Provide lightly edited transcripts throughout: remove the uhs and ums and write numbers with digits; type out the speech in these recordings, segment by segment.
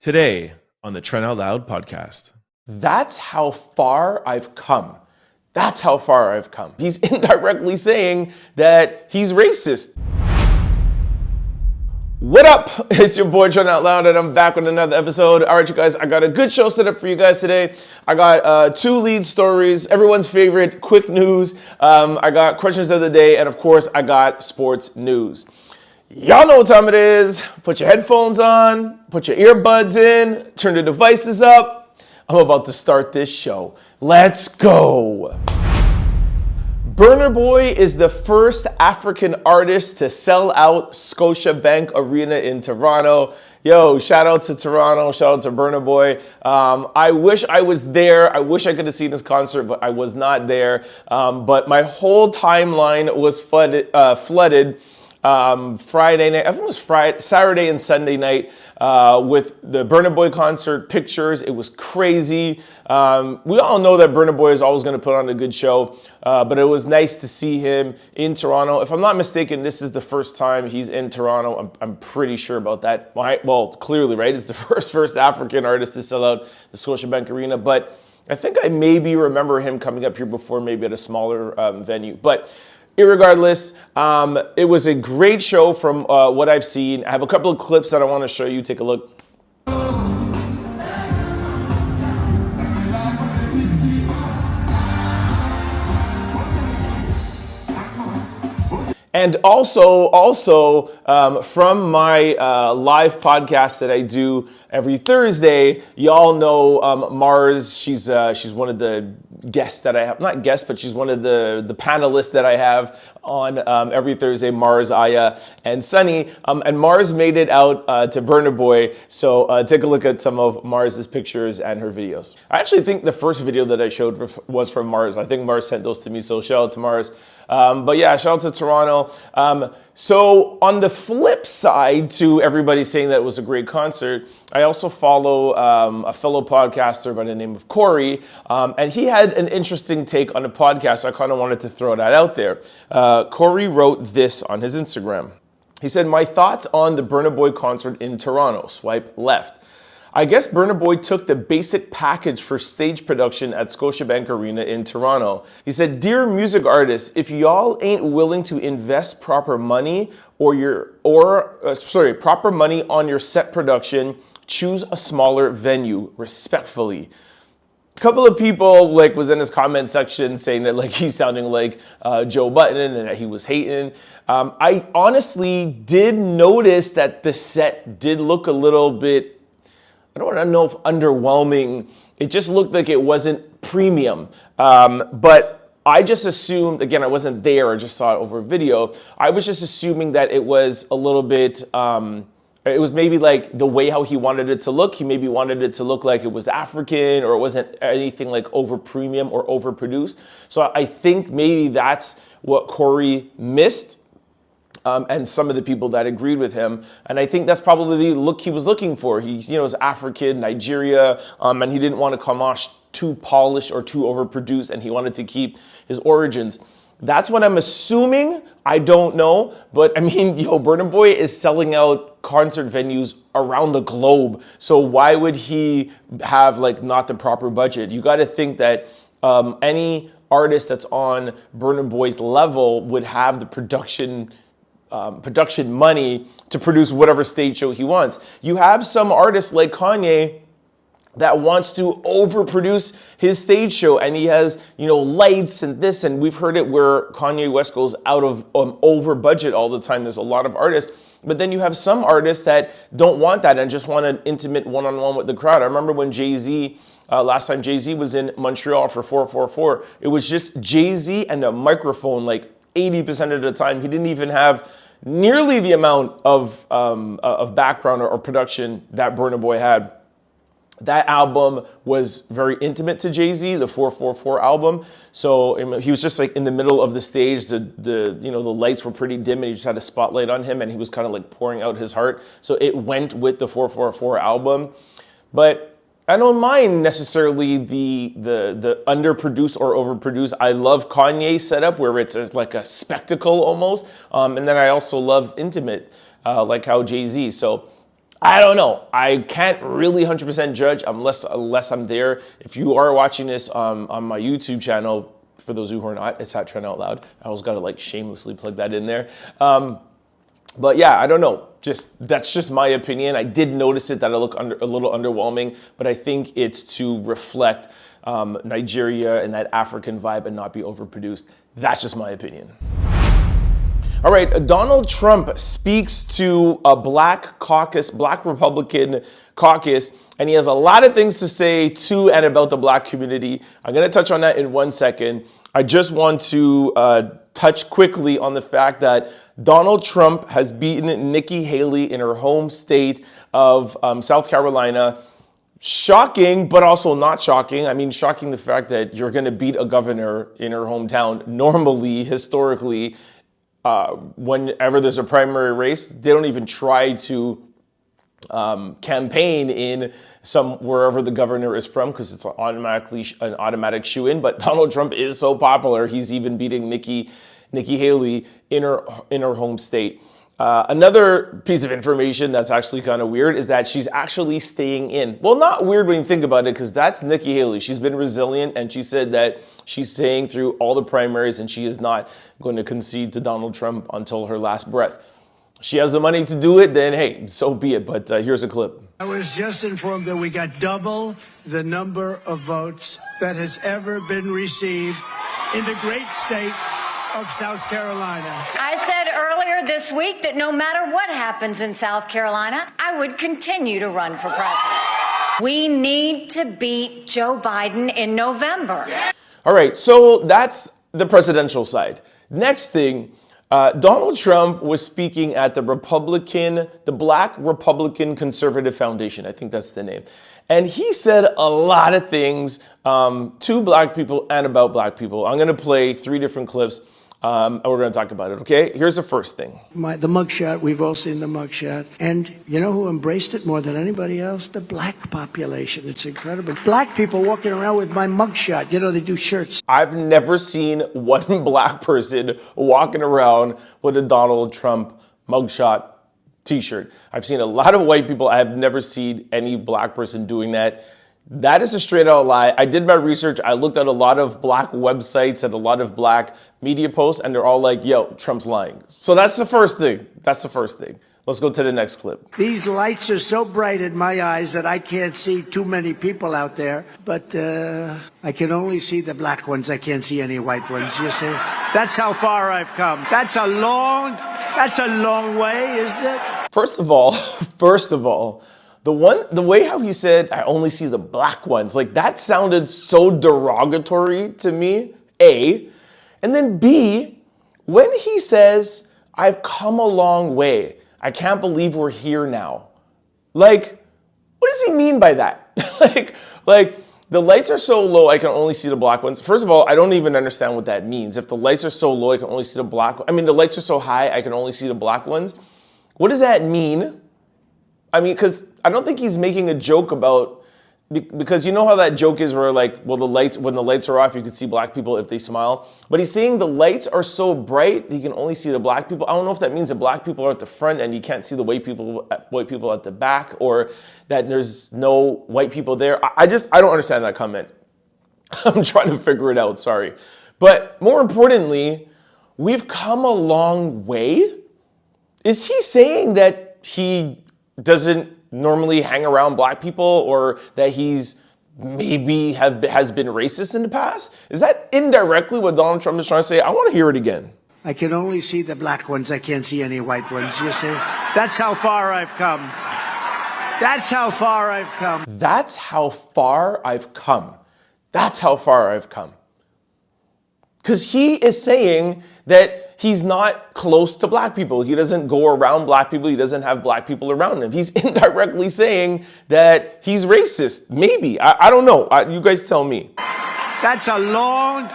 Today on the Trent Out Loud Podcast. That's how far I've come. That's how far I've come. He's indirectly saying that he's racist. What up? It's your boy Trent Out Loud, and I'm back with another episode. All right, you guys, I got a good show set up for you guys today. I got two lead stories, everyone's favorite, quick news. I got questions of the day, and of course, I got sports news. Y'all know what time it is. Put your headphones on, put your earbuds in, turn the devices up. I'm about to start this show. Let's go. Burna Boy is the first African artist to sell out Scotiabank Arena in Toronto. Yo, shout out to Toronto, shout out to Burna Boy. I wish I was there. I wish I could have seen this concert, but I was not there. But my whole timeline was flooded Friday night, I think it was Saturday and Sunday night with the Burna Boy concert pictures. It was crazy. We all know that Burna Boy is always going to put on a good show, but it was nice to see him in Toronto. If I'm not mistaken, this is the first time he's in Toronto. I'm pretty sure about that. Well, clearly, right? It's the first African artist to sell out the Scotiabank Arena, but I think I maybe remember him coming up here before, maybe at a smaller venue. But irregardless, it was a great show from what I've seen. I have a couple of clips that I want to show you. Take a look. And also from my live podcast that I do every Thursday, y'all know Mars. She's one of the guests that I have, not guests, but she's one of the panelists that I have on every Thursday, Mars, Aya, and Sunny. And Mars made it out to Burna Boy. So take a look at some of Mars's pictures and her videos. I actually think the first video that I showed was from Mars. I think Mars sent those to me, so shout out to Mars. But yeah, shout out to Toronto. So on the flip side to everybody saying that it was a great concert, I also follow a fellow podcaster by the name of Corey, and he had an interesting take on the podcast. I kind of wanted to throw that out there. Corey wrote this on his Instagram. He said, "My thoughts on the Burna Boy concert in Toronto." Swipe left. "I guess Burna Boy took the basic package for stage production at Scotiabank Arena in Toronto." He said, "Dear music artists, if y'all ain't willing to invest proper money proper money on your set production, choose a smaller venue, respectfully." A couple of people was in his comment section saying that he's sounding like Joe Budden and that he was hating. I honestly did notice that the set did look a little bit, I don't want to know if underwhelming. It just looked like it wasn't premium. But I just assumed, again, I wasn't there, I just saw it over video. I was just assuming that it was a little bit, it was maybe like the way how he wanted it to look. He maybe wanted it to look like it was African, or it wasn't anything like over premium or overproduced. So I think maybe that's what Corey missed. And some of the people that agreed with him. And I think that's probably the look he was looking for. He's, is African, Nigeria, and he didn't want to come off too polished or too overproduced, and he wanted to keep his origins. That's what I'm assuming. I don't know. But I mean, Burna Boy is selling out concert venues around the globe. So why would he have not the proper budget? You got to think that any artist that's on Burna Boy's level would have the production money to produce whatever stage show he wants. You have some artists like Kayne that wants to overproduce his stage show, and he has, lights and this, and we've heard it where Kanye West goes out of over budget all the time. There's a lot of artists, but then you have some artists that don't want that and just want an intimate one-on-one with the crowd. I remember when Jay-Z, last time Jay-Z was in Montreal for 444, it was just Jay-Z and a microphone 80% of the time. He didn't even have nearly the amount of background or production that Burna Boy had. That album was very intimate to Jay-Z, the 444 album. So he was just in the middle of the stage. The lights were pretty dim, and he just had a spotlight on him, and he was kind of pouring out his heart. So it went with the 444 album. But I don't mind necessarily the underproduced or overproduced. I love Kanye's setup where it's like a spectacle almost. And then I also love intimate, like how Jay-Z. So I don't know. I can't really 100% judge unless I'm there. If you are watching this on my YouTube channel, for those who are not, it's at Trent Out Loud. I always got to like shamelessly plug that in there. But yeah, I don't know. That's just my opinion. I did notice it that I look a little underwhelming, but I think it's to reflect Nigeria and that African vibe and not be overproduced. That's just my opinion. All right, Donald Trump speaks to a black Republican caucus, and he has a lot of things to say to and about the black community. I'm going to touch on that in 1 second. I just want to touch quickly on the fact that Donald Trump has beaten Nikki Haley in her home state of South Carolina. Shocking, but also not shocking. I mean, shocking the fact that you're going to beat a governor in her hometown. Normally, historically, whenever there's a primary race, they don't even try to campaign in wherever the governor is from because it's an automatic shoe-in. But Donald Trump is so popular, he's even beating Nikki Haley in her home state. Another piece of information that's actually kind of weird is that she's actually staying in. Well, not weird when you think about it, because that's Nikki Haley. She's been resilient, and she said that she's staying through all the primaries, and she is not going to concede to Donald Trump until her last breath. She has the money to do it, then hey, so be it. But here's a clip. I was just informed that we got double the number of votes that has ever been received in the great state of South Carolina. I said earlier this week that no matter what happens in South Carolina, I would continue to run for president. We need to beat Joe Biden in November. All right, so that's the presidential side. Next thing, Donald Trump was speaking at the Black Republican Conservative Foundation. I think that's the name. And he said a lot of things to black people and about black people. I'm going to play 3 different clips. And we're going to talk about it, okay? Here's the first thing. The mugshot, we've all seen the mugshot. And you know who embraced it more than anybody else? The black population. It's incredible. Black people walking around with my mugshot. You know, they do shirts. I've never seen one black person walking around with a Donald Trump mugshot t-shirt. I've seen a lot of white people. I have never seen any black person doing that. That is a straight out lie. I did my research. I looked at a lot of black websites and a lot of black media posts, and they're all like, yo, Trump's lying. So that's the first thing. Let's go to the next clip. These lights are so bright in my eyes that I can't see too many people out there, but I can only see the black ones. I can't see any white ones, you see? That's how far I've come. That's a long way, isn't it? First of all, the way how he said, I only see the black ones, like that sounded so derogatory to me, A. And then B, when he says, I've come a long way, I can't believe we're here now. Like, what does he mean by that? like the lights are so low, I can only see the black ones. First of all, I don't even understand what that means. If the lights are so low, I can only see the black ones. I mean, the lights are so high, I can only see the black ones. What does that mean? I mean, because I don't think he's making a joke about, because you know how that joke is where like, well, when the lights are off, you can see black people if they smile. But he's saying the lights are so bright, he can only see the black people. I don't know if that means that black people are at the front and you can't see the white people at the back, or that there's no white people there. I don't understand that comment. I'm trying to figure it out, sorry. But more importantly, we've come a long way. Is he saying that he doesn't normally hang around black people, or that he's maybe has been racist in the past? Is that indirectly what Donald Trump is trying to say? I want to hear it again. I can only see the black ones. I can't see any white ones, you see? That's how far I've come. That's how far I've come. That's how far I've come. That's how far I've come. Because he is saying that he's not close to black people. He doesn't go around black people. He doesn't have black people around him. He's indirectly saying that he's racist. Maybe. I don't know. You guys tell me. That's a long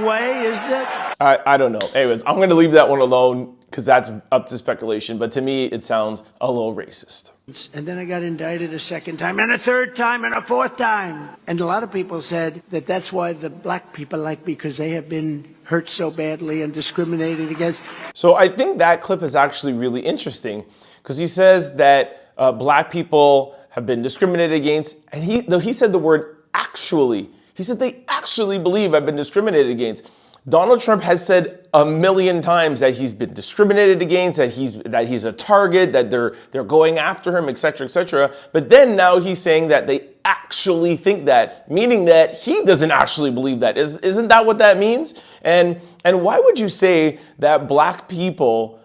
way, isn't it? I don't know. Anyways, I'm going to leave that one alone because that's up to speculation. But to me, it sounds a little racist. And then I got indicted a second time, and a third time, and a fourth time. And a lot of people said that that's why the black people like me, because they have been hurt so badly and discriminated against. So I think that clip is actually really interesting because he says that black people have been discriminated against. And he said the word actually. He said they actually believe I've been discriminated against. Donald Trump has said a million times that he's been discriminated against, that he's a target, that they're going after him, etc., etc. But then now he's saying that they actually think that, meaning that he doesn't actually believe that. Isn't that what that means? And why would you say that black people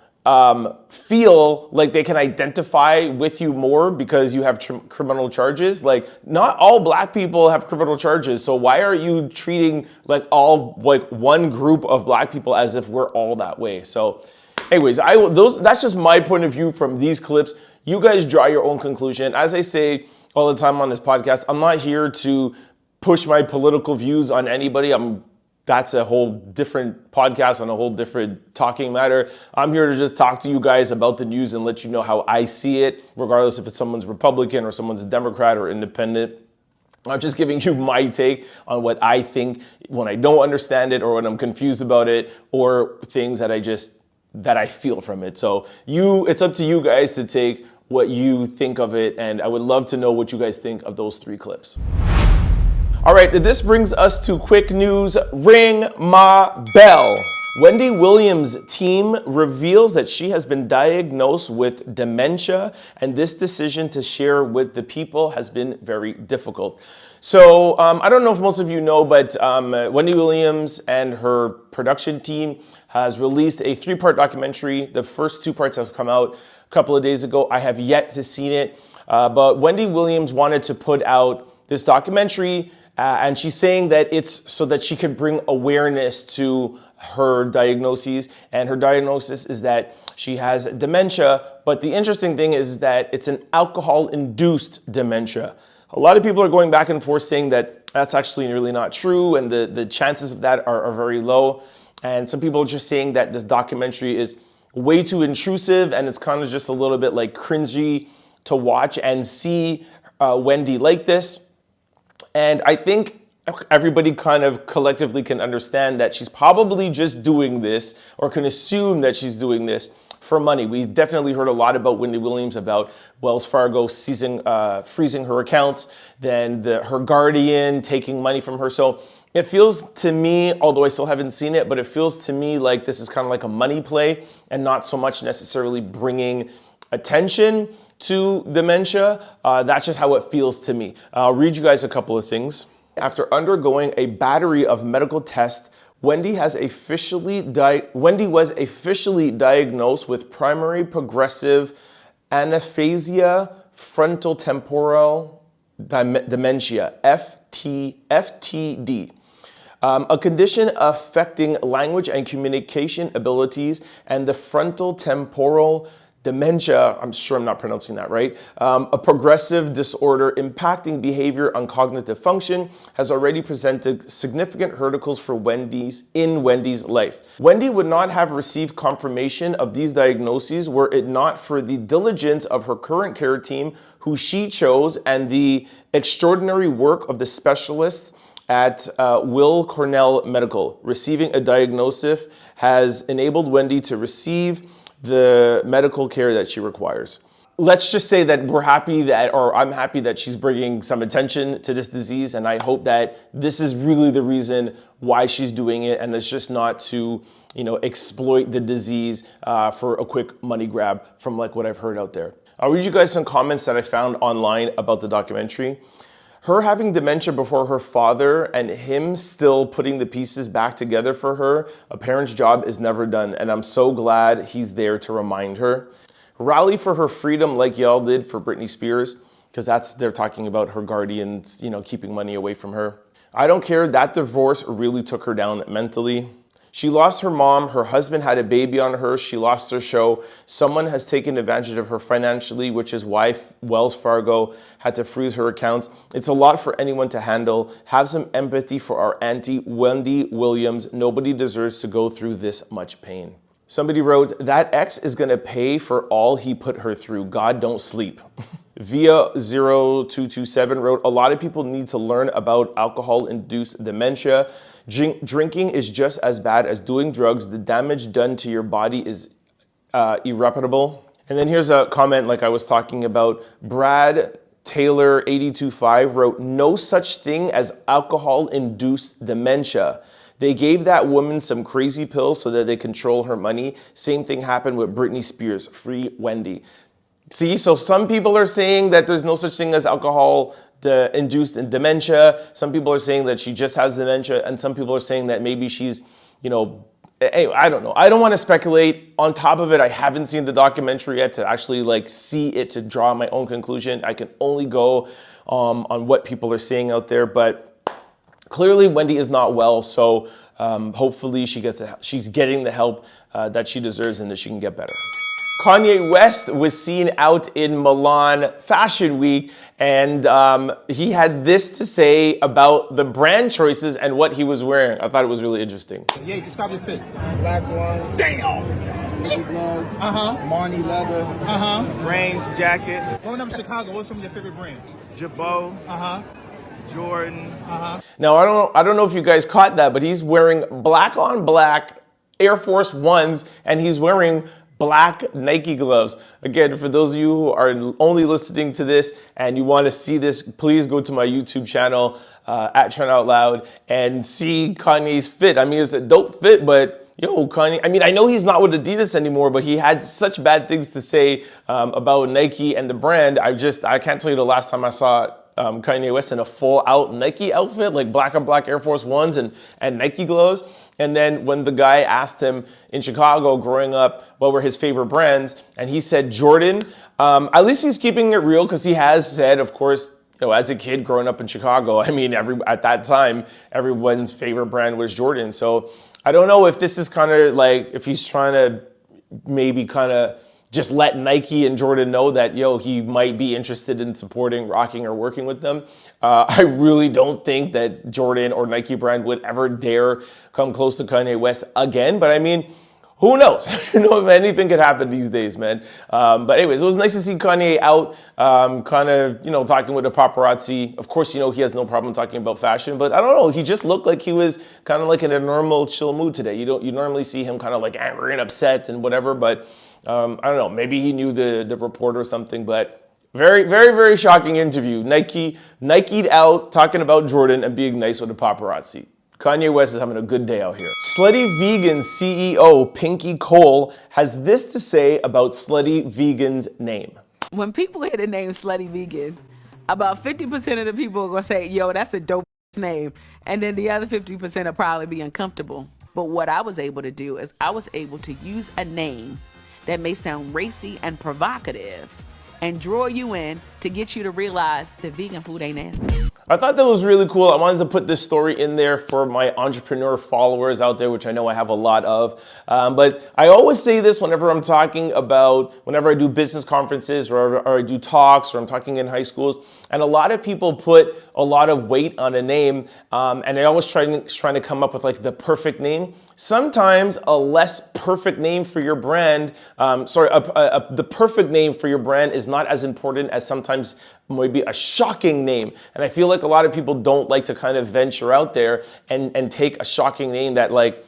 feel like they can identify with you more because you have criminal charges? Like, not all black people have criminal charges, so why are you treating like one group of black people as if we're all that way? So anyways, that's just my point of view from these clips. You guys draw your own conclusion. As I say all the time on this podcast, I'm not here to push my political views on anybody. That's a whole different podcast on a whole different talking matter. I'm here to just talk to you guys about the news and let you know how I see it, regardless if it's someone's Republican or someone's Democrat or independent. I'm just giving you my take on what I think when I don't understand it or when I'm confused about it or things that I feel from it. So it's up to you guys to take what you think of it, and I would love to know what you guys think of those 3 clips. All right, this brings us to quick news. Ring my bell. Wendy Williams' team reveals that she has been diagnosed with dementia, and this decision to share with the people has been very difficult. So I don't know if most of you know, but Wendy Williams and her production team has released a 3-part documentary. The first 2 parts have come out a couple of days ago. I have yet to see it, but Wendy Williams wanted to put out this documentary, and she's saying that it's so that she could bring awareness to her diagnoses. And her diagnosis is that she has dementia. But the interesting thing is that it's an alcohol-induced dementia. A lot of people are going back and forth saying that that's actually really not true, and the chances of that are very low. And some people are just saying that this documentary is way too intrusive, and it's kind of just a little bit like cringy to watch and see Wendy like this. And I think everybody kind of collectively can understand that she's probably just doing this, or can assume that she's doing this for money. We definitely heard a lot about Wendy Williams, about Wells Fargo freezing her accounts, then her guardian taking money from her. So it feels to me, although I still haven't seen it, but it feels to me like this is kind of like a money play and not so much necessarily bringing attention to dementia. That's just how it feels to me. I'll read you guys a couple of things. After undergoing a battery of medical tests, Wendy was officially diagnosed with primary progressive aphasia frontotemporal dementia, FTD. A condition affecting language and communication abilities, and the frontotemporal dementia, I'm sure I'm not pronouncing that right, a progressive disorder impacting behavior and cognitive function, has already presented significant hurdles for Wendy's life. Wendy would not have received confirmation of these diagnoses were it not for the diligence of her current care team, who she chose, and the extraordinary work of the specialists at Will Cornell Medical. Receiving a diagnosis has enabled Wendy to receive the medical care that she requires. Let's just say that I'm happy that she's bringing some attention to this disease, and I hope that this is really the reason why she's doing it, and it's just not to, exploit the disease for a quick money grab from like what I've heard out there. I'll read you guys some comments that I found online about the documentary. Her having dementia before her father and him still putting the pieces back together for her, a parent's job is never done, and I'm so glad he's there to remind her. Rally for her freedom like y'all did for Britney Spears, because they're talking about her guardians, keeping money away from her. I don't care, that divorce really took her down mentally. She lost her mom, her husband had a baby on her, she lost her show. Someone has taken advantage of her financially, which is why Wells Fargo had to freeze her accounts. It's a lot for anyone to handle. Have some empathy for our auntie, Wendy Williams. Nobody deserves to go through this much pain. Somebody wrote, that ex is gonna pay for all he put her through. God don't sleep. Via0227 wrote, a lot of people need to learn about alcohol-induced dementia. Drinking is just as bad as doing drugs. The damage done to your body is irreparable. And then here's a comment like I was talking about. Brad Taylor 825 wrote, "No such thing as alcohol-induced dementia. They gave that woman some crazy pills so that they control her money. Same thing happened with Britney Spears. Free Wendy." See, so some people are saying that there's no such thing as alcohol-induced dementia. Some people are saying that she just has dementia. And some people are saying that maybe she's, anyway, I don't know. I don't want to speculate. On top of it, I haven't seen the documentary yet to actually see it, to draw my own conclusion. I can only go on what people are saying out there. But clearly, Wendy is not well. So hopefully she's getting the help that she deserves and that she can get better. Kanye West was seen out in Milan Fashion Week, and he had this to say about the brand choices and what he was wearing. I thought it was really interesting. Yeah, describe your fit. Black one. Damn! Gloves. Marnie leather. Range jacket. Growing up in Chicago, what's some of your favorite brands? Jabot. Jordan. Now, I don't know if you guys caught that, but he's wearing black on black Air Force Ones, and he's wearing black Nike gloves. Again, for those of you who are only listening to this and you want to see this, please go to my YouTube channel at Trent Out Loud and see Kanye's fit. I mean, it's a dope fit, but yo, Kanye, I mean, I know he's not with Adidas anymore, but he had such bad things to say about Nike and the brand. I can't tell you the last time I saw Kanye West in a full out Nike outfit, like black on black Air Force Ones and Nike gloves. And then when the guy asked him in Chicago growing up what were his favorite brands, and he said Jordan, at least he's keeping it real, because he has said, of course, as a kid growing up in Chicago, I mean, at that time, everyone's favorite brand was Jordan. So I don't know if this is kind of like, if he's trying to maybe kind of just let Nike and Jordan know that, he might be interested in supporting, rocking, or working with them. I really don't think that Jordan or Nike brand would ever dare come close to Kanye West again. But I mean, who knows? If anything could happen these days, man. But anyways, it was nice to see Kanye out, kind of, talking with the paparazzi. Of course, he has no problem talking about fashion, but I don't know. He just looked like he was kind of like in a normal, chill mood today. You normally see him kind of like angry and upset and whatever, but I don't know. Maybe he knew the reporter or something, but very, very, very shocking interview. Nike'd out talking about Jordan and being nice with the paparazzi. Kanye West is having a good day out here. Slutty Vegan CEO Pinky Cole has this to say about Slutty Vegan's name. When people hear the name Slutty Vegan, about 50% of the people are going to say, yo, that's a dope name. And then the other 50% will probably be uncomfortable. But what I was able to do is I was able to use a name that may sound racy and provocative and draw you in to get you to realize that vegan food ain't nasty. I thought that was really cool. I wanted to put this story in there for my entrepreneur followers out there, which I know I have a lot of. But I always say this whenever I'm talking about, whenever I do business conferences or I do talks or I'm talking in high schools. And a lot of people put a lot of weight on a name, and they're always trying to come up with like the perfect name. Sometimes a less perfect name for your brand, the perfect name for your brand is not as important as sometimes maybe a shocking name. And I feel like a lot of people don't like to kind of venture out there and take a shocking name that like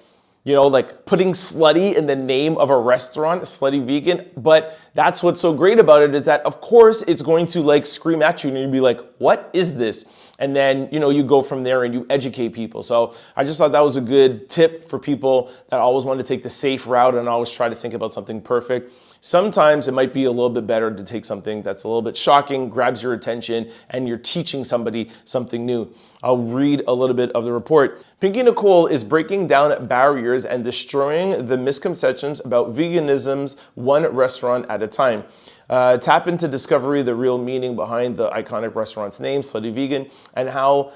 putting slutty in the name of a restaurant, Slutty Vegan. But that's what's so great about it is that, of course, it's going to like scream at you and you'd be like, what is this? And then, you go from there and you educate people. So I just thought that was a good tip for people that always want to take the safe route and always try to think about something perfect. Sometimes it might be a little bit better to take something that's a little bit shocking, grabs your attention, and you're teaching somebody something new. I'll read a little bit of the report. Pinky Nicole is breaking down barriers and destroying the misconceptions about veganism's one restaurant at a time. Tap into discovery the real meaning behind the iconic restaurant's name, Slutty Vegan, and how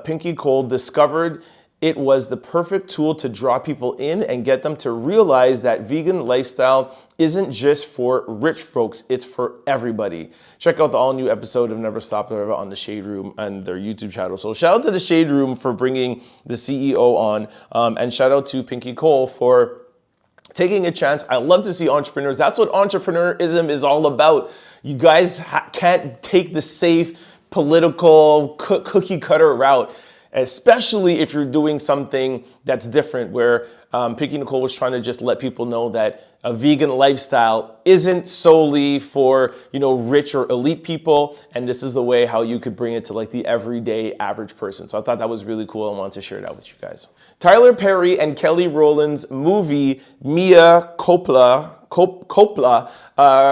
Pinky Cole discovered it was the perfect tool to draw people in and get them to realize that vegan lifestyle isn't just for rich folks, it's for everybody. Check out the all-new episode of Never Stop Ever on the Shade Room and their YouTube channel. So shout out to the Shade Room for bringing the CEO on, and shout out to Pinky Cole for taking a chance. I love to see entrepreneurs. That's what entrepreneurism is all about. You guys can't take the safe, political, cookie cutter route. especially if you're doing something that's different, where Pinky Nicole was trying to just let people know that a vegan lifestyle isn't solely for, rich or elite people, and this is the way how you could bring it to like the everyday average person. So I thought that was really cool. I wanted to share it out with you guys. Tyler Perry and Kelly Rowland's movie Mea Culpa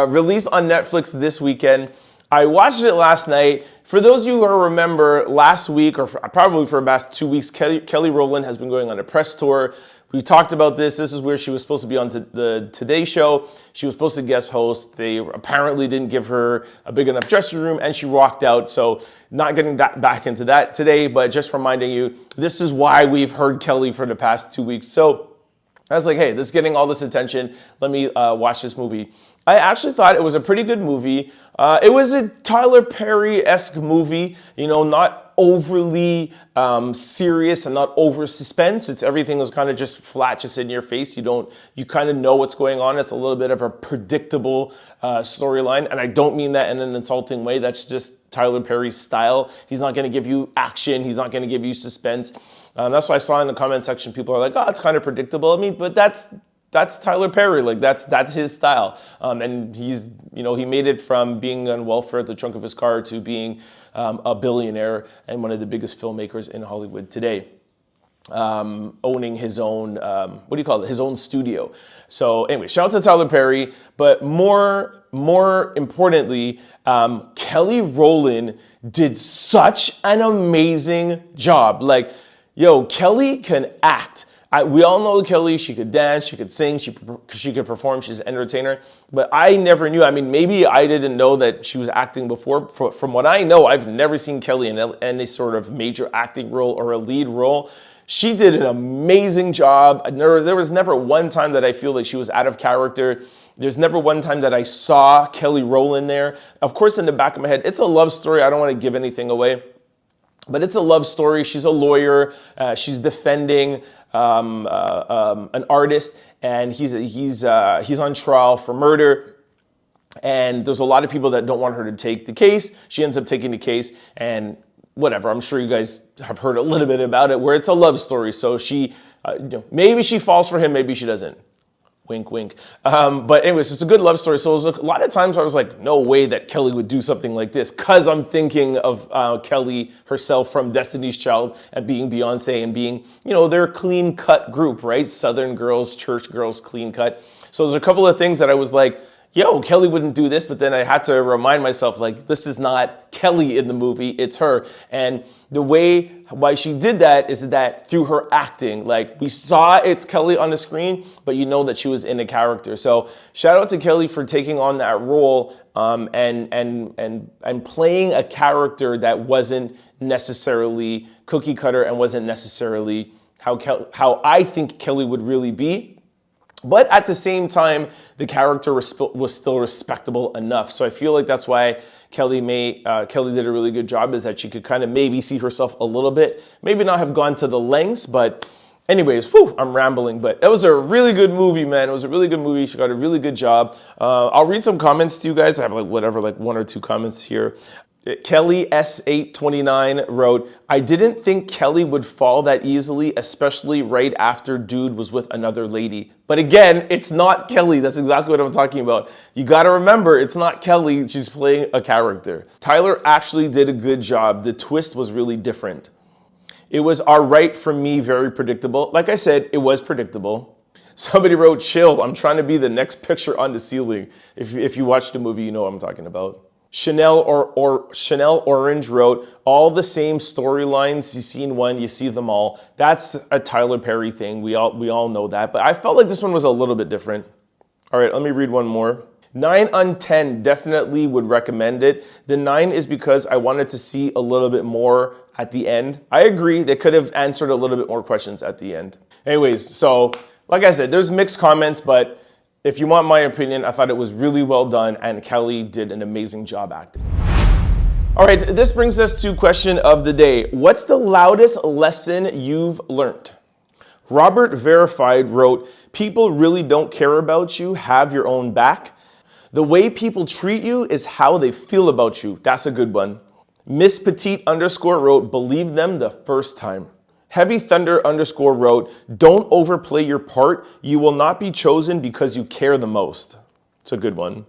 released on Netflix this weekend. I watched it last night. For those of you who remember, last week, or probably for the past 2 weeks, Kelly Rowland has been going on a press tour. We talked about this. This is where she was supposed to be on the Today Show. She was supposed to guest host. They apparently didn't give her a big enough dressing room, and she walked out. So not getting back into that today, but just reminding you, this is why we've heard Kelly for the past 2 weeks. So I was like, hey, this is getting all this attention. Let me watch this movie. I actually thought it was a pretty good movie. It was a Tyler Perry-esque movie, not overly serious and not over suspense. Everything was kind of just flat, just in your face. You kind of know what's going on. It's a little bit of a predictable storyline, and I don't mean that in an insulting way. That's just Tyler Perry's style. He's not going to give you action. He's not going to give you suspense. That's why I saw in the comment section, people are like, oh, it's kind of predictable. I mean, but that's Tyler Perry. Like that's his style. And he's, he made it from being on welfare at the trunk of his car to being a billionaire and one of the biggest filmmakers in Hollywood today. Owning his own, his own studio. So anyway, shout out to Tyler Perry, but more importantly, Kelly Rowland did such an amazing job. Like, Kelly can act. We all know Kelly. She could dance, she could sing, she could perform. She's an entertainer. But I never knew. I mean, maybe I didn't know that she was acting before. From what I know, I've never seen Kelly in any sort of major acting role or a lead role. She did an amazing job. There was never one time that I feel like she was out of character. There's never one time that I saw Kelly Rowland there. Of course, in the back of my head, it's a love story. I don't want to give anything away. But it's a love story. She's a lawyer. She's defending an artist, and he's on trial for murder. And there's a lot of people that don't want her to take the case. She ends up taking the case, and whatever. I'm sure you guys have heard a little bit about it, where it's a love story. So she, maybe she falls for him, maybe she doesn't. Wink, wink. But anyways, it's a good love story. So it was a lot of times where I was like, no way that Kelly would do something like this, because I'm thinking of Kelly herself from Destiny's Child and being Beyonce and being, they're a clean cut group, right? Southern girls, church girls, clean cut. So there's a couple of things that I was like, Kelly wouldn't do this, but then I had to remind myself, like, this is not Kelly in the movie, it's her. And the way why she did that is that through her acting, like, we saw it's Kelly on the screen, but you know that she was in a character. So shout out to Kelly for taking on that role and playing a character that wasn't necessarily cookie cutter and wasn't necessarily how I think Kelly would really be. But at the same time, the character was still respectable enough. So I feel like that's why Kelly did a really good job, is that she could kind of maybe see herself a little bit, maybe not have gone to the lengths, but anyways, I'm rambling. But it was a really good movie, man. It was a really good movie. She got a really good job. I'll read some comments to you guys. I have like one or two comments here. Kelly S829 wrote, I didn't think Kelly would fall that easily, especially right after dude was with another lady. But again, it's not Kelly. That's exactly what I'm talking about. You got to remember, it's not Kelly. She's playing a character. Tyler actually did a good job. The twist was really different. It was all right for me, very predictable. Like I said, it was predictable. Somebody wrote, chill, I'm trying to be the next picture on the ceiling. If you watch the movie, you know what I'm talking about. Chanel Orange wrote, all the same storylines, you see in one, you see them all. That's a Tyler Perry thing. We all know that. But I felt like this one was a little bit different. All right, let me read one more. 9 on 10, definitely would recommend it. The 9 is because I wanted to see a little bit more at the end. I agree, they could have answered a little bit more questions at the end. Anyways, so like I said, there's mixed comments, but if you want my opinion, I thought it was really well done, and Kelly did an amazing job acting. All right, this brings us to question of the day. What's the loudest lesson you've learned? Robert Verified wrote, people really don't care about you, have your own back. The way people treat you is how they feel about you. That's a good one. Miss Petite _ wrote, believe them the first time. Heavy Thunder _ wrote, don't overplay your part. You will not be chosen because you care the most. It's a good one.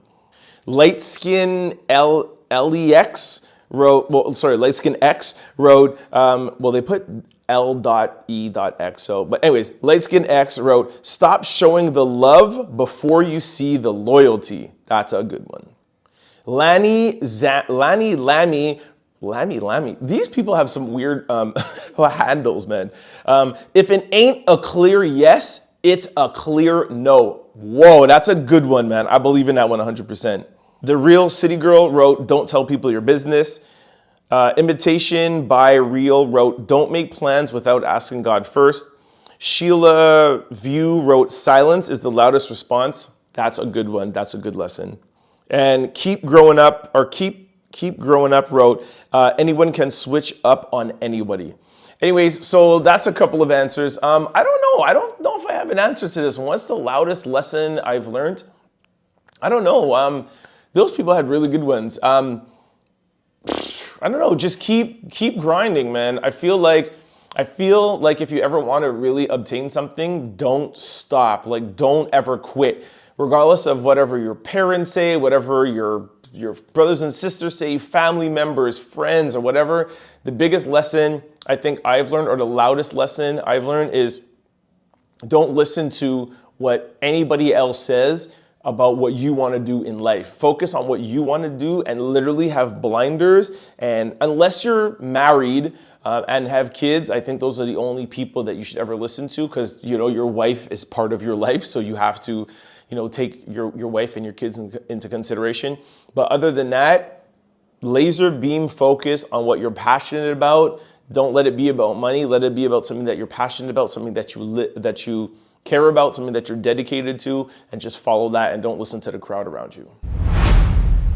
Light Skin LEX wrote, Light Skin X wrote, they put L.E.X. So, but anyways, Light Skin X wrote, stop showing the love before you see the loyalty. That's a good one. Lammy. These people have some weird handles, man. If it ain't a clear yes, it's a clear no. Whoa, that's a good one, man. I believe in that one 100%. The Real City Girl wrote, don't tell people your business. Imitation by Real wrote, don't make plans without asking God first. Sheila View wrote, silence is the loudest response. That's a good one. That's a good lesson. And Keep Growing Up wrote, anyone can switch up on anybody. Anyways, so that's a couple of answers. I don't know. I don't know if I have an answer to this one. What's the loudest lesson I've learned? I don't know. Those people had really good ones. I don't know. Just keep grinding, man. I feel like if you ever want to really obtain something, don't stop. Like, don't ever quit. Regardless of whatever your parents say, whatever your brothers and sisters say, family members, friends, or whatever, the biggest lesson I think I've learned, or the loudest lesson I've learned, is don't listen to what anybody else says about what you want to do in life. Focus on what you want to do and literally have blinders. And unless you're married and have kids, I think those are the only people that you should ever listen to, because, your wife is part of your life. So you have to, take your wife and your kids into consideration. But other than that, laser beam focus on what you're passionate about. Don't let it be about money. Let it be about something that you're passionate about, something that you care about, something that you're dedicated to, and just follow that and don't listen to the crowd around you.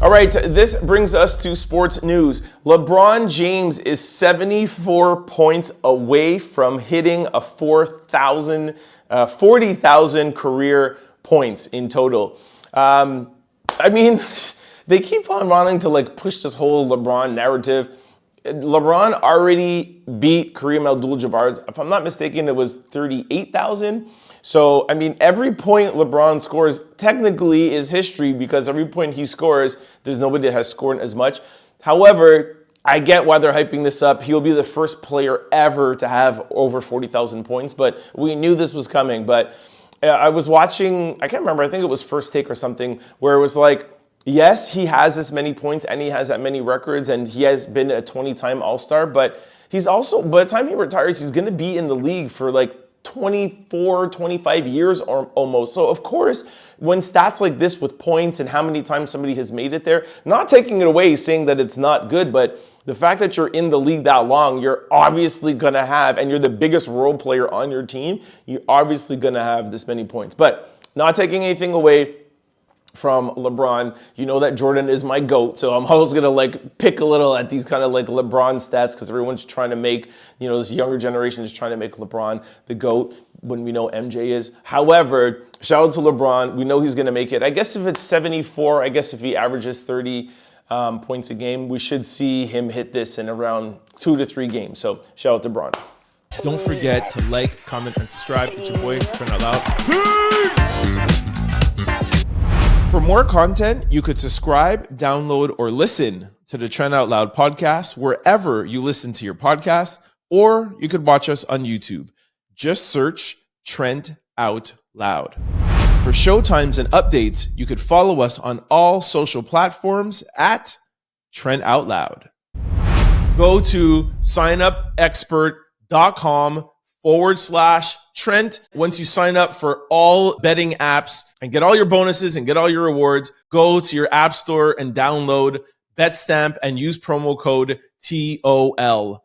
All right, this brings us to sports news. LeBron James is 74 points away from hitting a 40,000 career points in total. They keep on wanting to push this whole LeBron narrative. LeBron already beat Kareem Abdul-Jabbar. If I'm not mistaken, it was 38,000. So, every point LeBron scores technically is history, because every point he scores, there's nobody that has scored as much. However, I get why they're hyping this up. He'll be the first player ever to have over 40,000 points, but we knew this was coming. But I was watching, I can't remember, I think it was First Take or something, where it was like, yes, he has this many points and he has that many records and he has been a 20-time All-Star, but he's also, by the time he retires, he's going to be in the league for 24, 25 years or almost. So of course, when stats like this with points and how many times somebody has made it there, not taking it away, saying that it's not good, but the fact that you're in the league that long, you're obviously going to have, and you're the biggest role player on your team, you're obviously going to have this many points. But not taking anything away from LeBron. You know that Jordan is my GOAT, so I'm always going to pick a little at these kind of LeBron stats, because everyone's trying to make, this younger generation is trying to make LeBron the GOAT when we know MJ is. However, shout out to LeBron. We know he's going to make it. I guess if it's 74, I guess if he averages 30 points a game, we should see him hit this in around 2 to 3 games. So shout out to LeBron. Don't forget to like, comment, and subscribe. It's your boy, Trent Out Loud. For more content, you could subscribe, download, or listen to the Trent Out Loud podcast wherever you listen to your podcasts, or you could watch us on YouTube. Just search Trent Out Loud. For showtimes and updates, you could follow us on all social platforms at Trent Out Loud. Go to signupexpert.com/Trent. Once you sign up for all betting apps and get all your bonuses and get all your rewards, go to your app store and download BetStamp and use promo code TOL.